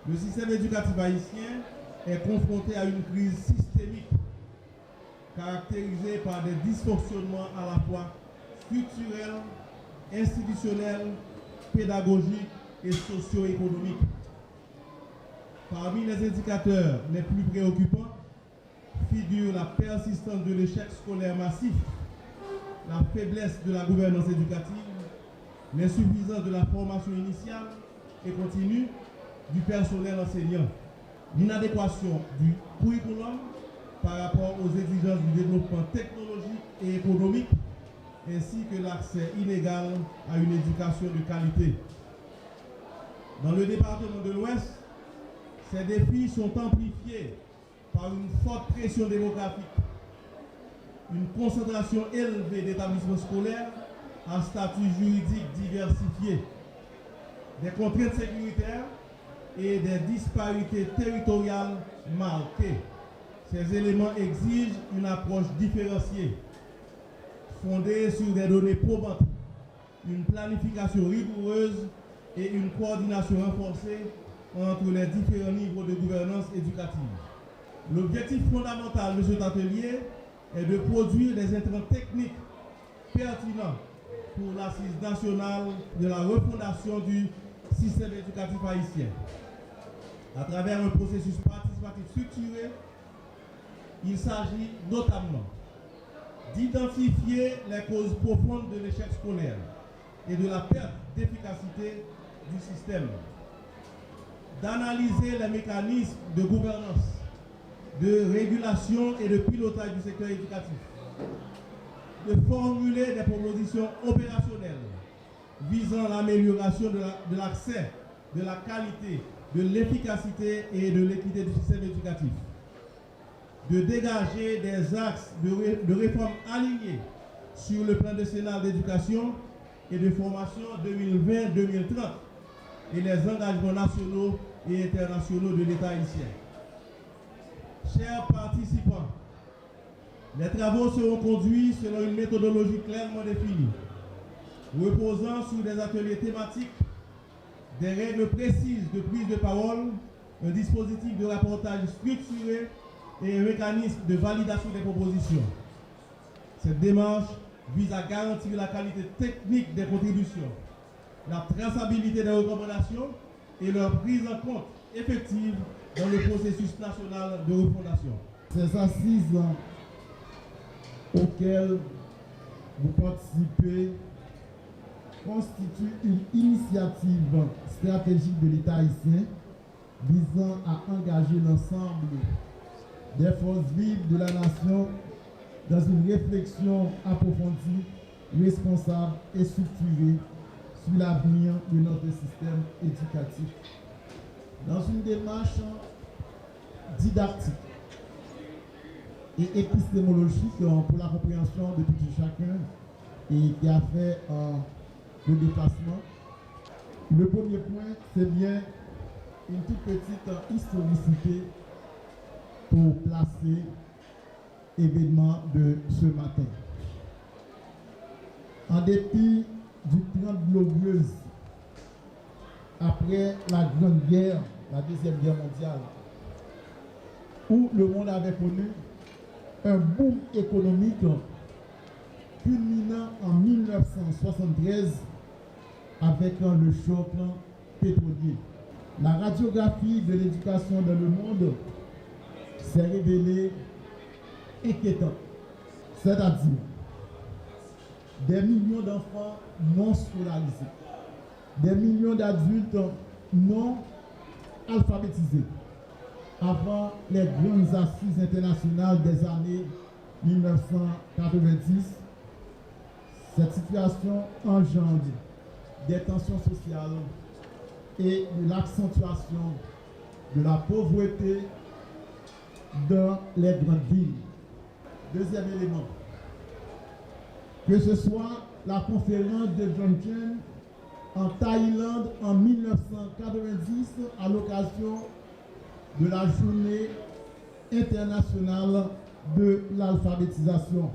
Le système éducatif haïtien est confronté à une crise systémique caractérisée par des dysfonctionnements à la fois structurels, institutionnels, pédagogiques et socio-économiques. Parmi les indicateurs les plus préoccupants figurent la persistance de l'échec scolaire massif, la faiblesse de la gouvernance éducative, l'insuffisance de la formation initiale et continue du personnel enseignant, l'inadéquation du curriculum par rapport aux exigences du développement technologique et économique, ainsi que l'accès inégal à une éducation de qualité. Dans le département de l'Ouest, ces défis sont amplifiés par une forte pression démographique, une concentration élevée d'établissements scolaires à statut juridique diversifié, des contraintes sécuritaires et des disparités territoriales marquées. Ces éléments exigent une approche différenciée, fondée sur des données probantes, une planification rigoureuse et une coordination renforcée entre les différents niveaux de gouvernance éducative. L'objectif fondamental de cet atelier est de produire des intrants techniques pertinents pour l'assise nationale de la refondation du système éducatif haïtien. À travers un processus participatif structuré, il s'agit notamment d'identifier les causes profondes de l'échec scolaire et de la perte d'efficacité du système, d'analyser les mécanismes de gouvernance, de régulation et de pilotage du secteur éducatif, de formuler des propositions opérationnelles visant l'amélioration de l'accès, de la qualité, de l'efficacité et de l'équité du système éducatif, de dégager des axes de réforme alignés sur le plan décennal d'éducation et de formation 2020-2030 et les engagements nationaux et internationaux de l'État haïtien. Chers participants, les travaux seront conduits selon une méthodologie clairement définie, reposant sur des ateliers thématiques, des règles précises de prise de parole, un dispositif de rapportage structuré et un mécanisme de validation des propositions. Cette démarche vise à garantir la qualité technique des contributions, la traçabilité des recommandations et leur prise en compte effective dans le processus national de refondation. Ces assises auxquelles vous participez constituent une initiative stratégique de l'État haïtien visant à engager l'ensemble des forces vives de la nation dans une réflexion approfondie, responsable et structurée sur l'avenir de notre système éducatif. Dans une démarche didactique et épistémologique pour la compréhension de tout et chacun et qui a fait le déplacement. Le premier point, c'est bien une toute petite historicité pour placer l'événement de ce matin. En dépit du 30 glorieuse après la Grande Guerre, la Deuxième Guerre mondiale, où le monde avait connu un boom économique culminant en 1973 avec le choc pétrolier. La radiographie de l'éducation dans le monde s'est révélée inquiétante, c'est-à-dire des millions d'enfants non scolarisés, des millions d'adultes non alphabétisés. Avant les grandes assises internationales des années 1990, cette situation engendre des tensions sociales et de l'accentuation de la pauvreté dans les grandes villes. Deuxième élément, que ce soit la conférence de Jongchen en Thaïlande en 1990 à l'occasion de la journée internationale de l'alphabétisation,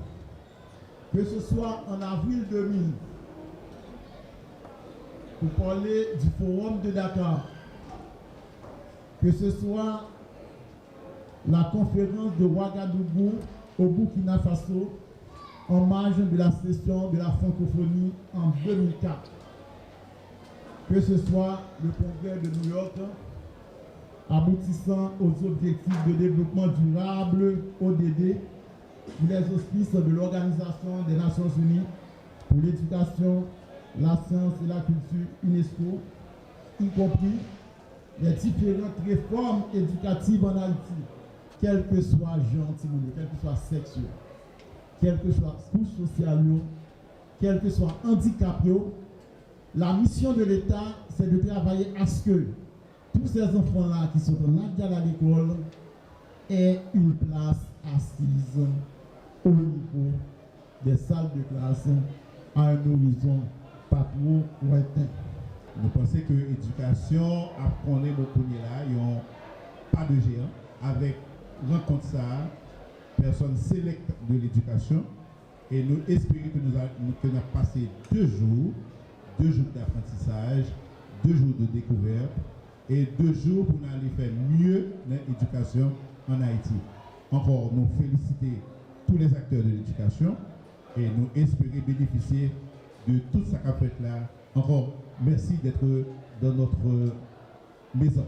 que ce soit en avril 2000 pour parler du forum de Dakar, que ce soit la conférence de Ouagadougou au Burkina Faso en marge de la session de la francophonie en 2004, que ce soit le congrès de New York aboutissant aux objectifs de développement durable ODD sous les auspices de l'Organisation des Nations Unies pour l'éducation, la science et la culture UNESCO, y compris les différentes réformes éducatives en Haïti, quel que soit genre, quel que soit sexe, quel que soit couche sociale, quel que soit handicap, la mission de l'État, c'est de travailler à ce que tous ces enfants-là qui sont là à l'école aient une place assise au niveau des salles de classe à un horizon pas trop lointain. Nous pensons que l'éducation apprenait beaucoup là, ils n'ont pas de géant. Avec rencontre ça, personne sélecte de l'éducation et nous espérons que nous avons passé 2 jours d'apprentissage, 2 jours de découverte et 2 jours pour aller faire mieux dans l'éducation en Haïti. Encore, nous féliciter tous les acteurs de l'éducation et nous espérer bénéficier de tout ça qu'a fait là. Encore, merci d'être dans notre maison.